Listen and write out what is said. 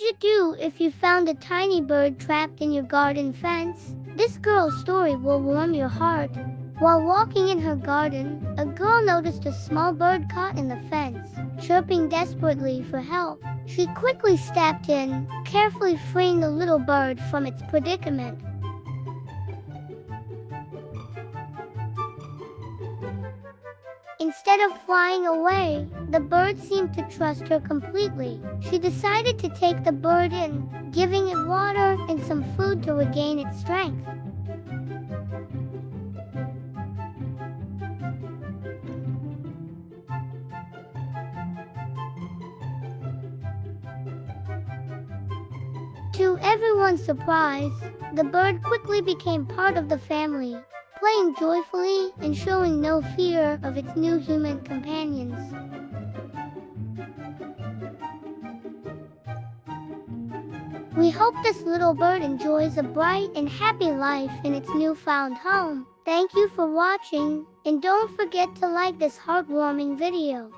you do if you found a tiny bird trapped in your garden fence? This girl's story will warm your heart. While walking in her garden, a girl noticed a small bird caught in the fence, chirping desperately for help. She quickly stepped in, carefully freeing the little bird from its predicament. Instead of flying away, the bird seemed to trust her completely. She decided to take the bird in, giving it water and some food to regain its strength. To everyone's surprise, the bird quickly became part of the family, playing joyfully and showing no fear of its new human companions. We hope this little bird enjoys a bright and happy life in its newfound home. Thank you for watching, and don't forget to like this heartwarming video.